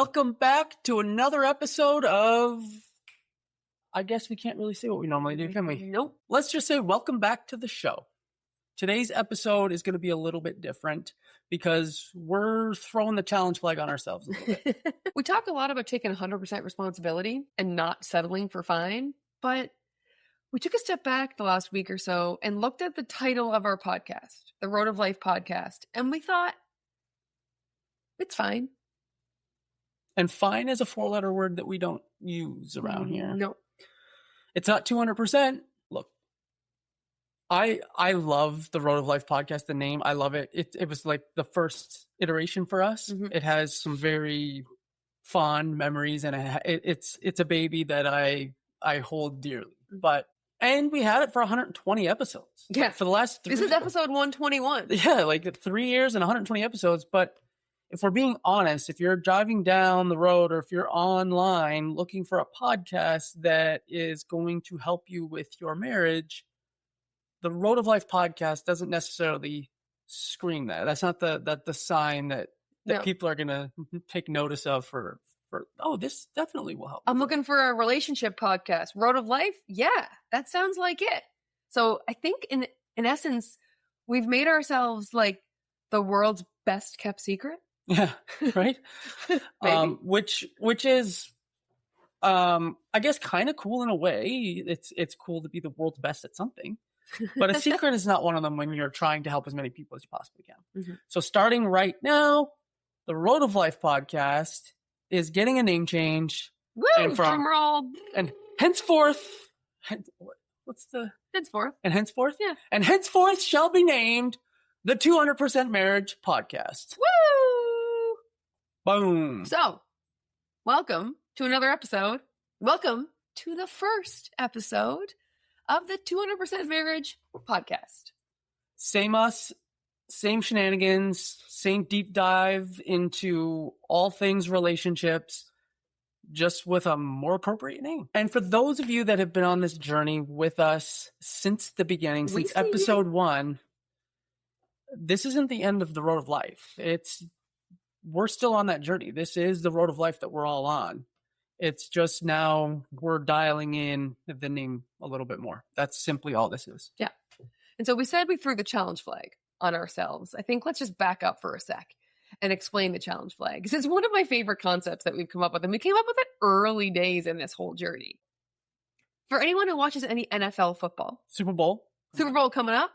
welcome back to another episode of... I guess we can't really say what we normally do, can we? Nope. Let's just say welcome back to the show. Today's episode is going to be a little bit different because we're throwing the challenge flag on ourselves a little bit. We talk a lot about taking 100% responsibility and not settling for fine, but we took a step back the last week or so and looked at the title of our podcast, the Road of Life podcast, and we thought, it's fine. And fine is a 4-letter word that we don't use around here. No. It's not 200%. Look, I love the Road of Life podcast, the name. I love it. It was like the first iteration for us. Mm-hmm. It has some very fond memories, and it's a baby that I hold dearly. And we had it for 120 episodes. Yeah. For the last 3 This is episode 121. Yeah, like 3 years and 120 episodes. But if we're being honest, if you're driving down the road or if you're online looking for a podcast that is going to help you with your marriage, the Road of Life podcast doesn't necessarily scream that. That's not the sign that No. people are going to take notice of for, oh, this definitely will help. I'm looking for a relationship podcast. Road of Life? Yeah, that sounds like it. So I think in essence, we've made ourselves like the world's best kept secret. Yeah, right? Which is, I guess, kind of cool in a way. It's cool to be the world's best at something. But a secret is not one of them when you're trying to help as many people as you possibly can. Mm-hmm. So starting right now, the Road of Life podcast is getting a name change. Woo! And Drum roll. And henceforth, what's the... Henceforth. And henceforth? Yeah. And henceforth shall be named the 200% Marriage Podcast. Woo! Boom. So, welcome to another episode. Welcome to the first episode of the 200% Marriage Podcast. Same us, same shenanigans, same deep dive into all things relationships, just with a more appropriate name. And for those of you that have been on this journey with us since the beginning, since episode 1, this isn't the end of the Road of Life. We're still on that journey. This is the Road of Life that we're all on. It's just now we're dialing in the name a little bit more. That's simply all this is. Yeah. And so we said we threw the challenge flag on ourselves. I think let's just back up for a sec and explain the challenge flag. Because it's one of my favorite concepts that we've come up with. And we came up with it early days in this whole journey. For anyone who watches any NFL football. Super Bowl coming up.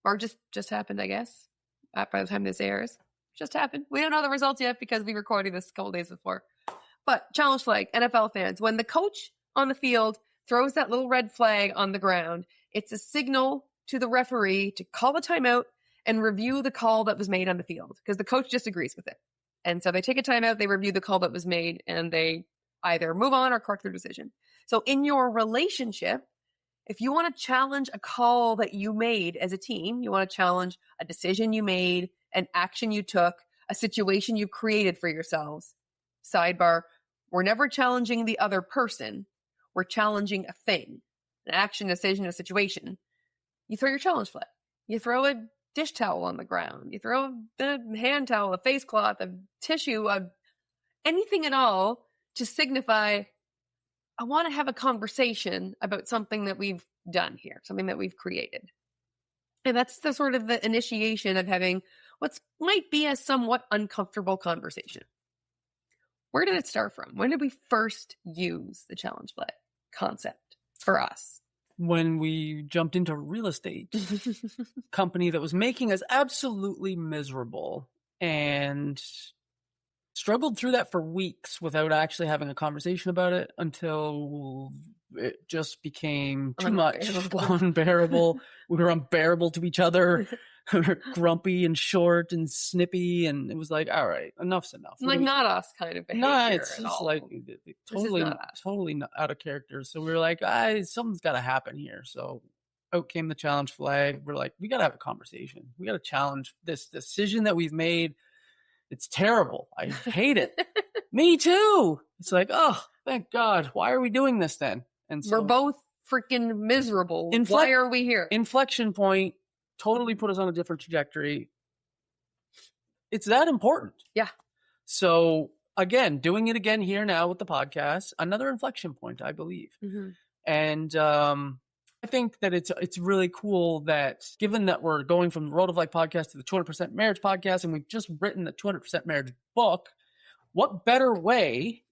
Or just happened, I guess. By the time this airs. Just happened. We don't know the results yet because we recorded this a couple days before. But challenge flag, NFL fans, when the coach on the field throws that little red flag on the ground, it's a signal to the referee to call a timeout and review the call that was made on the field because the coach disagrees with it. And so they take a timeout, they review the call that was made, and they either move on or correct their decision. So in your relationship, if you want to challenge a call that you made as a team, you want to challenge a decision you made, an action you took, a situation you've created for yourselves, sidebar, we're never challenging the other person. We're challenging a thing, an action, decision, a situation. You throw your challenge flag. You throw a dish towel on the ground. You throw a hand towel, a face cloth, a tissue, anything at all to signify, I want to have a conversation about something that we've done here, something that we've created. And that's the sort of the initiation of having what might be a somewhat uncomfortable conversation. Where did it start from? When did we first use the challenge flag concept for us? When we jumped into a real estate company that was making us absolutely miserable and struggled through that for weeks without actually having a conversation about it until it just became too much, unbearable. We were unbearable to each other. We were grumpy and short and snippy, and it was like, all right, enough's enough. Like not us kind of behavior. No, it's just all. like totally not out of character. So we were like, something's got to happen here. So out came the challenge flag. We're like, we got to have a conversation. We got to challenge this decision that we've made. It's terrible. I hate it. Me too. It's like, oh, thank God. Why are we doing this then? And so we're both freaking miserable. Why are we here? Inflection point totally put us on a different trajectory. It's that important. Yeah. So again, doing it again here now with the podcast, another inflection point, I believe. Mm-hmm. And I think that it's really cool that given that we're going from the Road of Life podcast to the 200% Marriage podcast, and we've just written the 200% Marriage book, what better way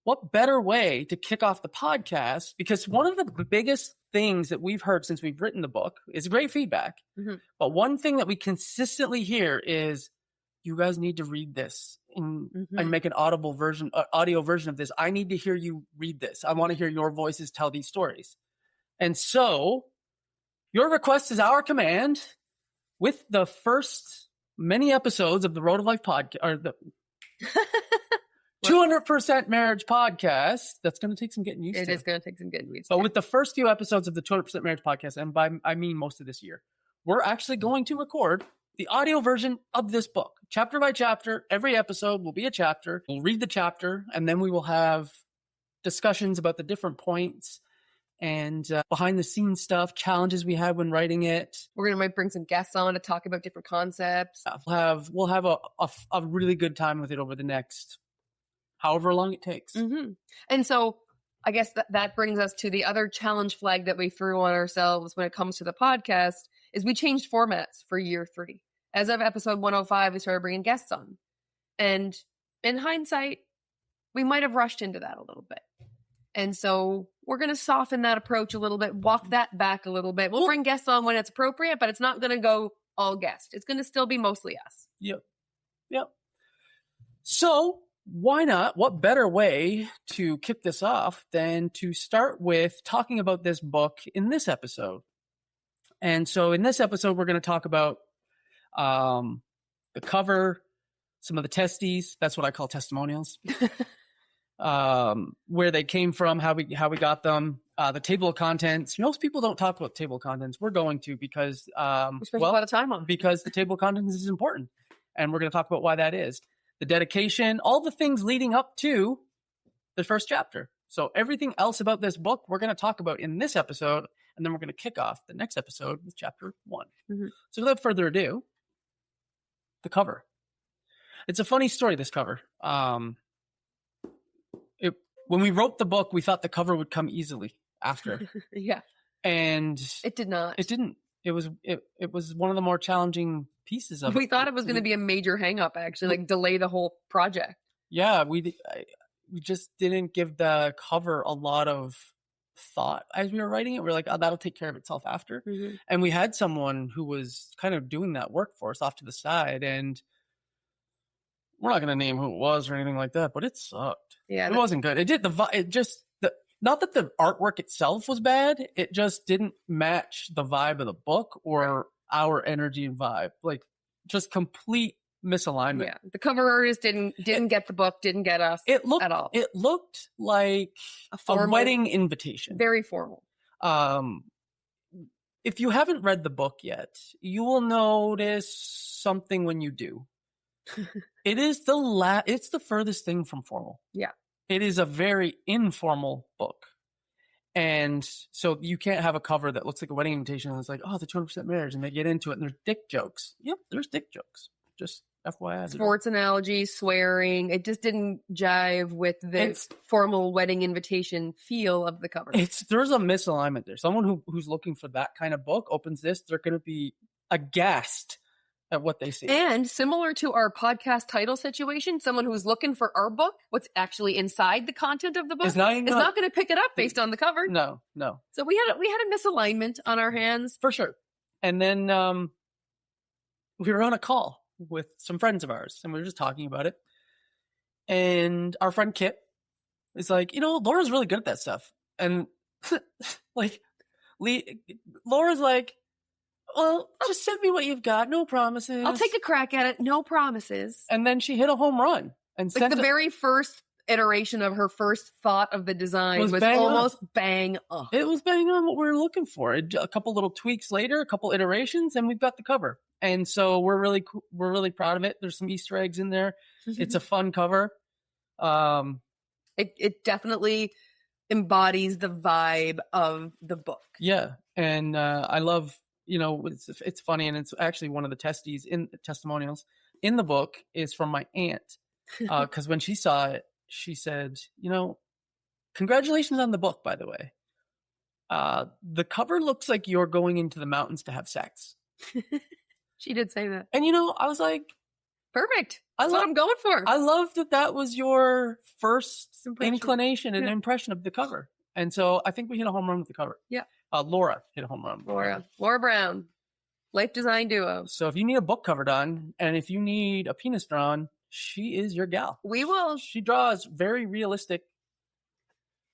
to kick off the podcast? Because one of the biggest things that we've heard since we've written the book is great feedback. Mm-hmm. But one thing that we consistently hear is, you guys need to read this and make an audio version of this. I need to hear you read this. I want to hear your voices tell these stories. And so your request is our command. With the first many episodes of the Road of Life podcast, or the 200% Marriage podcast, that's going to take some getting used to. It is going to take some getting used to. But with the first few episodes of the 200% Marriage podcast, and I mean most of this year, we're actually going to record the audio version of this book, chapter by chapter. Every episode will be a chapter. We'll read the chapter, and then we will have discussions about the different points and behind the scenes stuff, challenges we had when writing it. Might bring some guests on to talk about different concepts. We'll have a really good time with it over the next however long it takes. Mm-hmm. And so I guess that brings us to the other challenge flag that we threw on ourselves when it comes to the podcast, is we changed formats for year 3. As of episode 105, we started bringing guests on. And in hindsight, we might have rushed into that a little bit. And so we're going to soften that approach a little bit, walk that back a little bit. We'll bring guests on when it's appropriate, but it's not going to go all guest. It's going to still be mostly us. Yep. So why not? What better way to kick this off than to start with talking about this book in this episode? And so in this episode, we're going to talk about the cover, some of the testes. That's what I call testimonials. Where they came from, how we got them, the table of contents. Most people don't talk about table of contents. We're going to, because we spent a lot of time on it. Because the table of contents is important, and we're going to talk about why that is. The dedication, all the things leading up to the first chapter. So everything else about this book, we're going to talk about in this episode, and then we're going to kick off the next episode with chapter 1. Mm-hmm. So without further ado, the cover. It's a funny story, this cover. When we wrote the book, we thought the cover would come easily after. Yeah. And it did not. It didn't. It was one of the more challenging pieces of it. We thought it was going to be a major hang up, actually, like delay the whole project. Yeah, we just didn't give the cover a lot of thought as we were writing it. We were like, oh, that'll take care of itself after. Mm-hmm. And we had someone who was kind of doing that work for us off to the side, and we're not going to name who it was or anything like that, but it sucked. Yeah, it wasn't good. Not that the artwork itself was bad, it just didn't match the vibe of the book or our energy and vibe. Like, just complete misalignment. Yeah, the cover artist didn't get the book, didn't get us at all. It looked like a wedding invitation. Very formal. If you haven't read the book yet, you will notice something when you do. It is it's the furthest thing from formal. Yeah. It is a very informal book. And so you can't have a cover that looks like a wedding invitation and it's like, oh, the 200% marriage, and they get into it and there's dick jokes. Yep, there's dick jokes. Just FYI. Sports analogies, swearing. It just didn't jive with the formal wedding invitation feel of the cover. There's a misalignment there. Someone who's looking for that kind of book opens this, they're going to be aghast at what they see. And similar to our podcast title situation, someone who's looking for our book, what's actually inside the content of the book, is not going to pick it up based on the cover. No. So we had a misalignment on our hands. For sure. And then we were on a call with some friends of ours, and we were just talking about it. And our friend Kit is like, Laura's really good at that stuff. And Laura's like, well, just send me what you've got. No promises. I'll take a crack at it. No promises. And then she hit a home run. And the very first iteration of her first thought of the design was almost bang up. It was bang on what we were looking for. A couple little tweaks later, a couple iterations, and we've got the cover. And so we're really proud of it. There's some Easter eggs in there. It's a fun cover. It definitely embodies the vibe of the book. Yeah. And I love, it's funny, and it's actually one of the testimonials in the book is from my aunt. Because when she saw it, she said, congratulations on the book, by the way. The cover looks like you're going into the mountains to have sex. She did say that. And, I was like, perfect. That's what I'm going for. I love that was your first inclination and Yeah. impression of the cover. And so I think we hit a home run with the cover. Yeah. Laura hit a home run. Laura Brown, Life Design Duo. So if you need a book cover done, and if you need a penis drawn, she is your gal. We will. She draws very realistic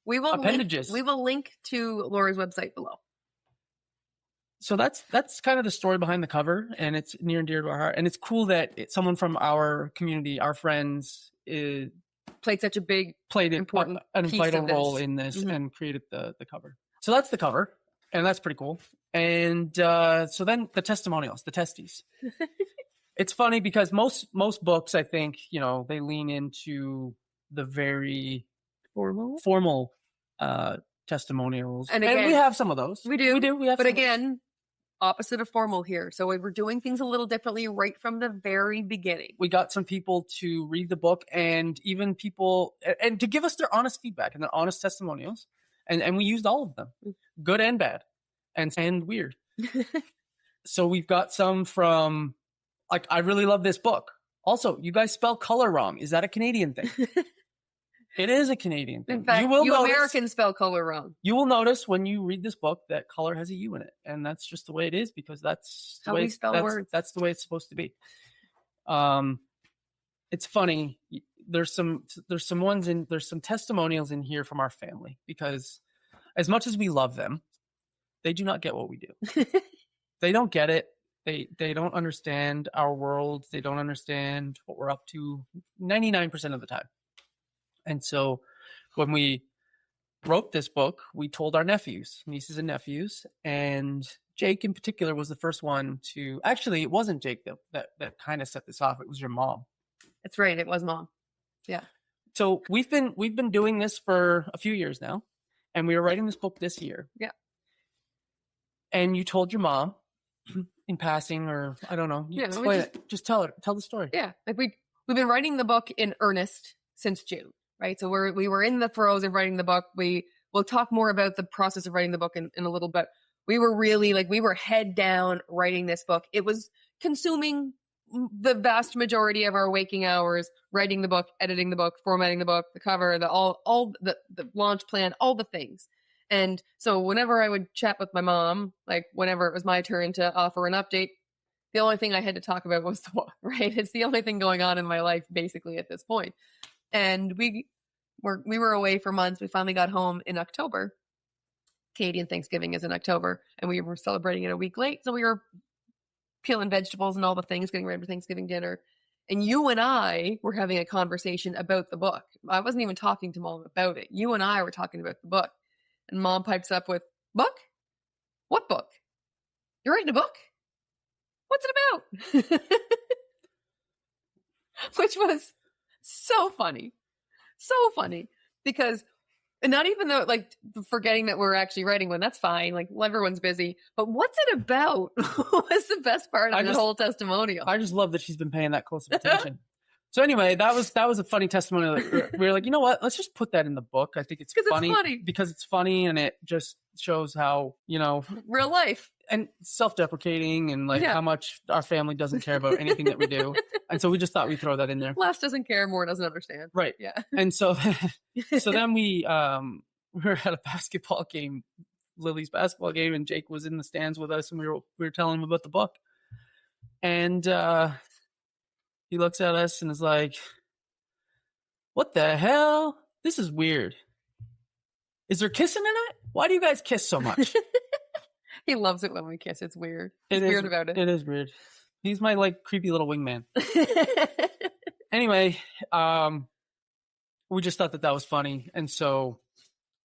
appendages. We will link to Laura's website below. So that's kind of the story behind the cover, and it's near and dear to our heart. And it's cool that someone from our community, our friends, played such a big, important an piece vital of this. role in this and created the cover. So that's the cover, and that's pretty cool. And so then the testimonials, the testes. It's funny because most books, I think, they lean into the very formal testimonials, and we have some of those. We do. We have, but again, opposite of formal here. So we're doing things a little differently right from the very beginning. We got some people to read the book, and even people and to give us their honest feedback and their honest testimonials, and we used all of them, good and bad, and weird. So we've got some from like, I really love this book. Also, you guys spell color wrong. Is that a Canadian thing? It is a Canadian thing. In fact, you Americans spell color wrong. You will notice when you read this book that color has a U in it, and that's just the way it is because that's the how way we spell words. That's the way it's supposed to be. It's funny. There's some testimonials in here from our family because as much as we love them, they do not get what we do. They don't get it. They don't understand our world. They don't understand what we're up to 99% of the time. And so when we wrote this book, we told our nieces and nephews, and Jake in particular was the first one to, actually, it wasn't Jake that kind of set this off. It was your mom. That's right. It was Mom. Yeah. So we've been doing this for a few years now, and we were writing this book this year. Yeah. And you told your mom in passing, or I don't know. Just tell the story. Yeah. Like we've been writing the book in earnest since June. Right. So we were in the throes of writing the book. We'll talk more about the process of writing the book in a little bit. We were really we were head down writing this book. It was consuming the vast majority of our waking hours, writing the book, editing the book, formatting the book, the cover, all the launch plan, all the things. And so whenever I would chat with my mom, like whenever it was my turn to offer an update, the only thing I had to talk about was the book, right? It's the only thing going on in my life basically at this point. And we were away for months. We finally got home in October. Canadian Thanksgiving is in October, and we were celebrating it a week late. So we were peeling vegetables and all the things, getting ready for Thanksgiving dinner. And you and I were having a conversation about the book. I wasn't even talking to Mom about it. You and I were talking about the book. And Mom pipes up with, book? What book? You're writing a book? What's it about? Which was so funny because, and not even though forgetting that we're actually writing one, that's fine. Like everyone's busy, but what's it about was the best part of the whole testimonial. I just love that she's been paying that close of attention. So anyway, that was a funny testimonial. We were like, you know what? Let's just put that in the book. I think it's funny because it's funny and it just shows how, real life and self-deprecating and how much our family doesn't care about anything that we do. And so we just thought we'd throw that in there. Less doesn't care, more doesn't understand. Right. Yeah. And so then we were at a basketball game, Lily's basketball game, and Jake was in the stands with us, and we were telling him about the book. And he looks at us and is like, "What the hell? This is weird. Is there kissing in it? Why do you guys kiss so much?" He loves it when we kiss. It's weird. He's weird about it. It is weird. He's my creepy little wingman. Anyway, we just thought that was funny. And so,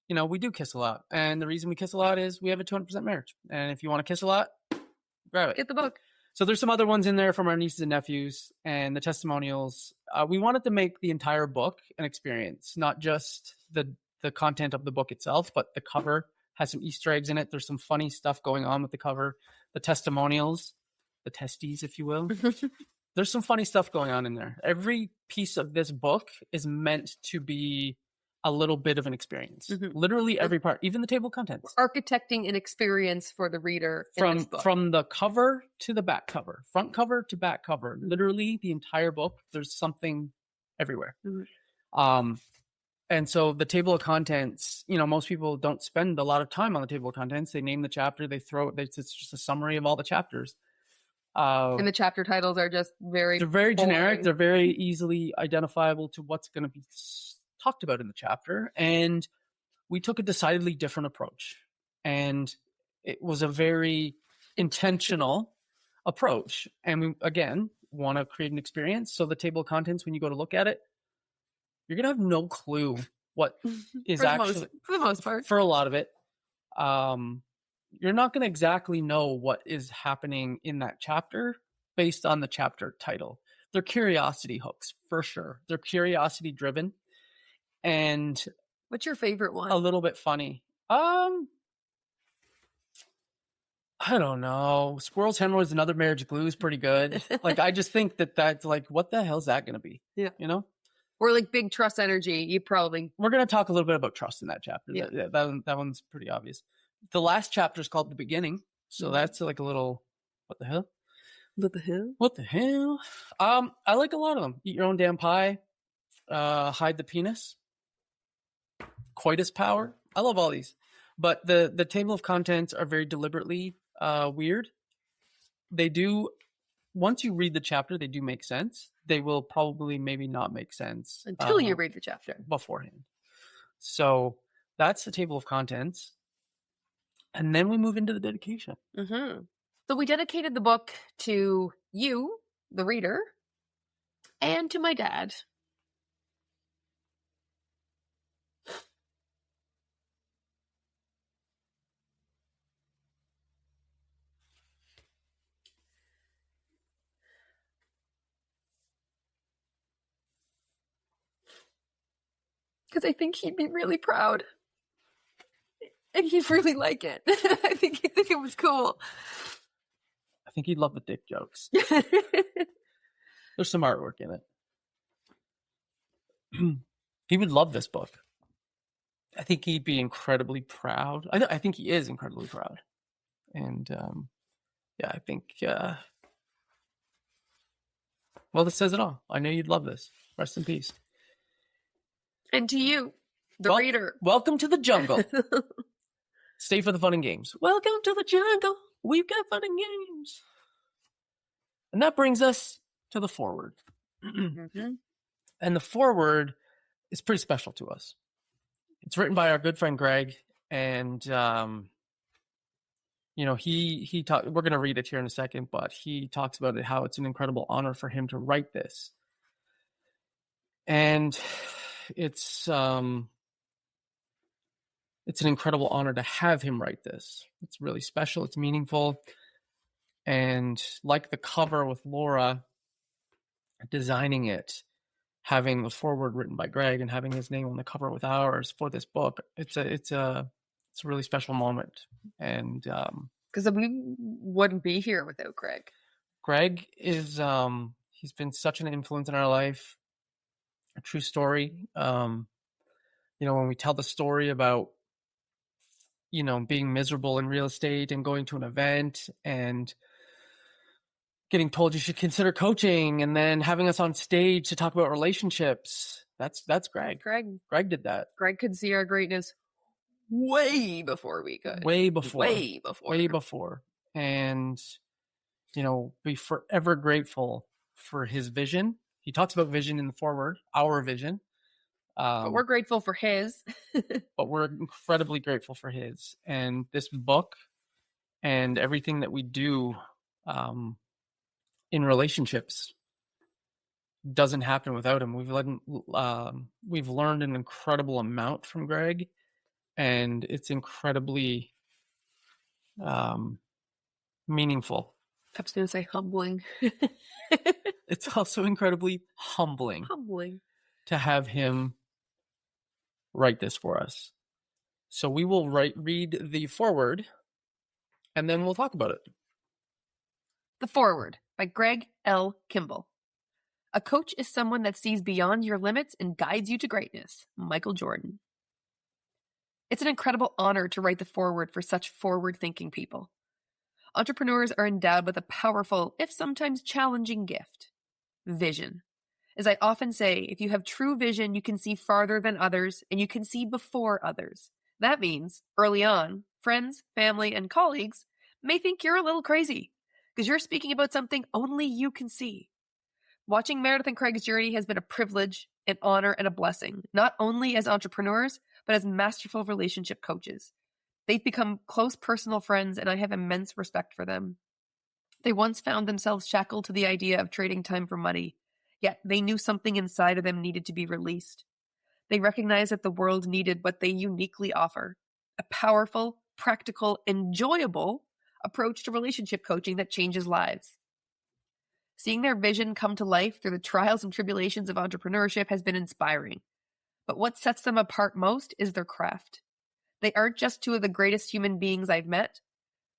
we do kiss a lot. And the reason we kiss a lot is we have a 200% marriage. And if you want to kiss a lot, grab it. Get the book. So there's some other ones in there from our nieces and nephews and the testimonials. We wanted to make the entire book an experience, not just the content of the book itself, but the cover has some Easter eggs in it. There's some funny stuff going on with the cover, the testimonials, the testes, if you will. there's some funny stuff going on in there. Every piece of this book is meant to be a little bit of an experience. Literally every part, even the table of contents. Architecting an experience for the reader in this book. From the cover to the back cover, front cover to back cover, literally the entire book, there's something everywhere. And so the table of contents, most people don't spend a lot of time on the table of contents. They name the chapter, they throw it, it's just a summary of all the chapters. And the chapter titles are just they're very generic. They're very easily identifiable to what's going to be talked about in the chapter. And we took a decidedly different approach. And it was a very intentional approach. And we, again, want to create an experience. So the table of contents, when you go to look at it, you're going to have no clue what is for the most part. For a lot of it. You're not going to exactly know what is happening in that chapter based on the chapter title. They're curiosity hooks, for sure. They're curiosity driven. And what's your favorite one? A little bit funny. I don't know. Squirrel's Hemorrhoids, Another Marriage Glue is pretty good. Like, I just think that's like, what the hell is that going to be? Yeah. Or like big trust energy. We're going to talk a little bit about trust in that chapter. Yeah. That one's pretty obvious. The last chapter is called The Beginning. So that's like a little, what the hell? What the hell? What the hell? I like a lot of them. Eat Your Own Damn Pie. Hide the Penis. Coitus Power. I love all these. But the table of contents are very deliberately weird. They do, once you read the chapter, they do make sense. They will probably maybe not make sense. Until you read the chapter. Beforehand. So that's the table of contents. And then we move into the dedication. So we dedicated the book to you, the reader, and to my dad. Because I think he'd be really proud. And he'd really like it. I think he'd think it was cool. I think he'd love the dick jokes. There's some artwork in it. He would love this book. I think he'd be incredibly proud. I think he is incredibly proud. And I think, well, this says it all. I know you'd love this. Rest in peace. And to you, the reader. Welcome to the jungle. Stay for the fun and games. Welcome to the jungle. We've got fun and games. And that brings us to the foreword. And the foreword is pretty special to us. It's written by our good friend Greg. And, he talked, we're going to read it here in a second, but he talks about it, how it's an incredible honor for him to write this. And it's an incredible honor to have him write this. It's really special. It's meaningful. And like the cover with Laura designing it, having the foreword written by Greg and having his name on the cover with ours for this book, it's a really special moment. And because we wouldn't be here without Greg. Greg is he's been such an influence in our life. A true story. When we tell the story about, being miserable in real estate and going to an event and getting told you should consider coaching and then having us on stage to talk about relationships. That's Greg. Greg did that. Greg could see our greatness way before we could. Way before. And, be forever grateful for his vision. He talks about vision in the foreword, our vision. But we're grateful for his. But we're incredibly grateful for his. And this book and everything that we do in relationships doesn't happen without him. We've learned an incredible amount from Greg, and it's incredibly meaningful. I was going to say humbling. It's also incredibly humbling to have him write this for us. So we will read the foreword, and then we'll talk about it. The Forward by Greg L. Kimball. A coach is someone that sees beyond your limits and guides you to greatness. Michael Jordan. It's an incredible honor to write the foreword for such forward-thinking people. Entrepreneurs are endowed with a powerful, if sometimes challenging gift: vision. As I often say, if you have true vision, you can see farther than others, and you can see before others. That means, early on, friends, family, and colleagues may think you're a little crazy, because you're speaking about something only you can see. Watching Meredith and Craig's journey has been a privilege, an honor, and a blessing, not only as entrepreneurs, but as masterful relationship coaches. They've become close personal friends, and I have immense respect for them. They once found themselves shackled to the idea of trading time for money, yet they knew something inside of them needed to be released. They recognized that the world needed what they uniquely offer: a powerful, practical, enjoyable approach to relationship coaching that changes lives. Seeing their vision come to life through the trials and tribulations of entrepreneurship has been inspiring. But what sets them apart most is their craft. They aren't just two of the greatest human beings I've met.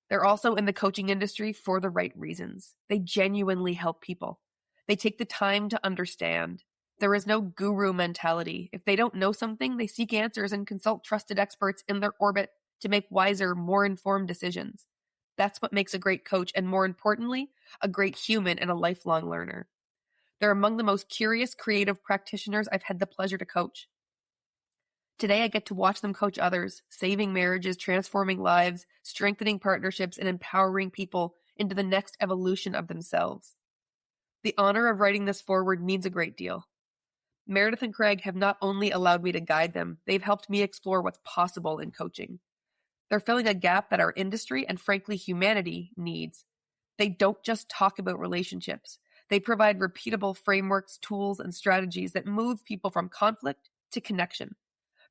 They're also in the coaching industry for the right reasons. They genuinely help people. They take the time to understand. There is no guru mentality. If they don't know something, they seek answers and consult trusted experts in their orbit to make wiser, more informed decisions. That's what makes a great coach, and more importantly, a great human and a lifelong learner. They're among the most curious, creative practitioners I've had the pleasure to coach. Today, I get to watch them coach others, saving marriages, transforming lives, strengthening partnerships, and empowering people into the next evolution of themselves. The honor of writing this forward means a great deal. Meredith and Craig have not only allowed me to guide them, they've helped me explore what's possible in coaching. They're filling a gap that our industry and frankly humanity needs. They don't just talk about relationships. They provide repeatable frameworks, tools, and strategies that move people from conflict to connection,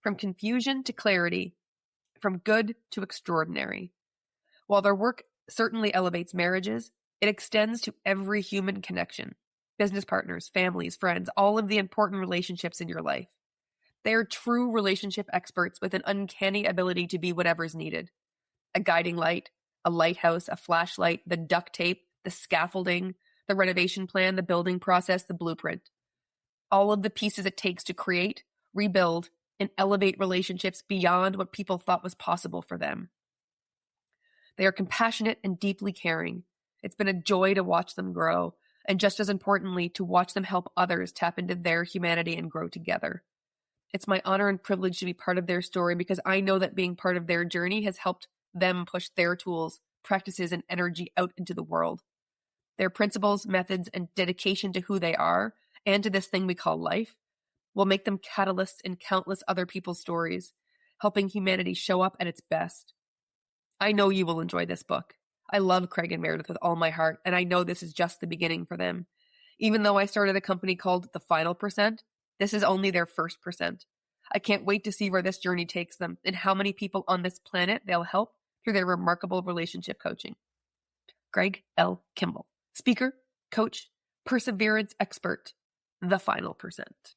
from confusion to clarity, from good to extraordinary. While their work certainly elevates marriages, it extends to every human connection: business partners, families, friends, all of the important relationships in your life. They are true relationship experts with an uncanny ability to be whatever's needed: a guiding light, a lighthouse, a flashlight, the duct tape, the scaffolding, the renovation plan, the building process, the blueprint. All of the pieces it takes to create, rebuild, and elevate relationships beyond what people thought was possible for them. They are compassionate and deeply caring. It's been a joy to watch them grow, and just as importantly, to watch them help others tap into their humanity and grow together. It's my honor and privilege to be part of their story, because I know that being part of their journey has helped them push their tools, practices, and energy out into the world. Their principles, methods, and dedication to who they are and to this thing we call life will make them catalysts in countless other people's stories, helping humanity show up at its best. I know you will enjoy this book. I love Craig and Meredith with all my heart, and I know this is just the beginning for them. Even though I started a company called The Final Percent, this is only their first percent. I can't wait to see where this journey takes them and how many people on this planet they'll help through their remarkable relationship coaching. Greg L. Kimball, speaker, coach, perseverance expert, The Final Percent.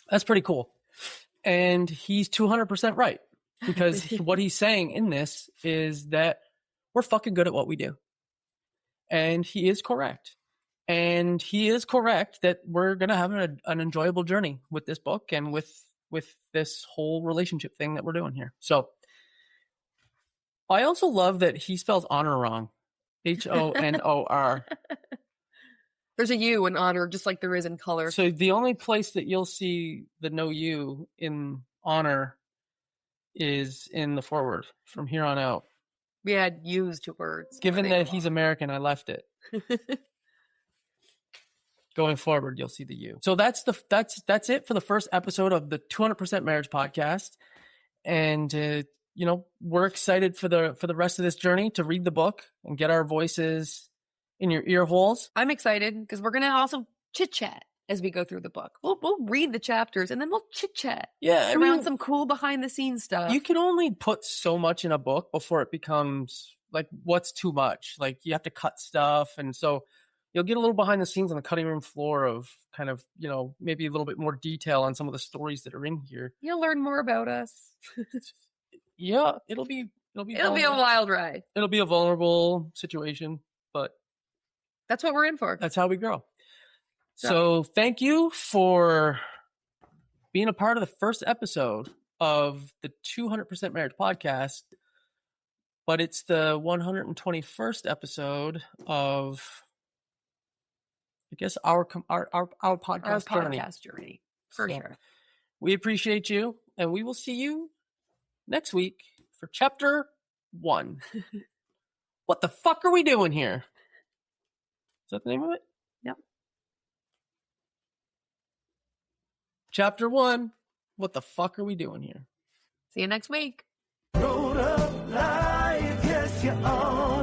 That's pretty cool. And he's 200% right, because what he's saying in this is that we're fucking good at what we do. And he is correct. And he is correct that we're going to have an enjoyable journey with this book and with this whole relationship thing that we're doing here. So I also love that he spells honor wrong. Honor. There's a U in honor, just like there is in color. So the only place that you'll see the no U in honor is in the foreword from here on out. We had U's to words. Given that he's American, I left it. Going forward, you'll see the U. So that's it for the first episode of the 200% Marriage Podcast. And we're excited for the rest of this journey to read the book and get our voices in your ear holes. I'm excited because we're going to also chit chat as we go through the book. We'll read the chapters and then we'll chit chat. Yeah, around some cool behind the scenes stuff. You can only put so much in a book before it becomes like, what's too much? Like, you have to cut stuff, and so you'll get a little behind the scenes on the cutting room floor of kind of, maybe a little bit more detail on some of the stories that are in here. You'll learn more about us. Yeah, it'll be It'll be a wild ride. It'll be a vulnerable situation, but that's what we're in for. That's how we grow. So thank you for being a part of the first episode of the 200% Marriage podcast, but it's the 121st episode of, I guess, our podcast journey. For sure. We appreciate you, and we will see you next week for chapter 1. What the fuck are we doing here? Is that the name of it? Yep. Chapter 1. What the fuck are we doing here? See you next week. Road of life, yes, you're on.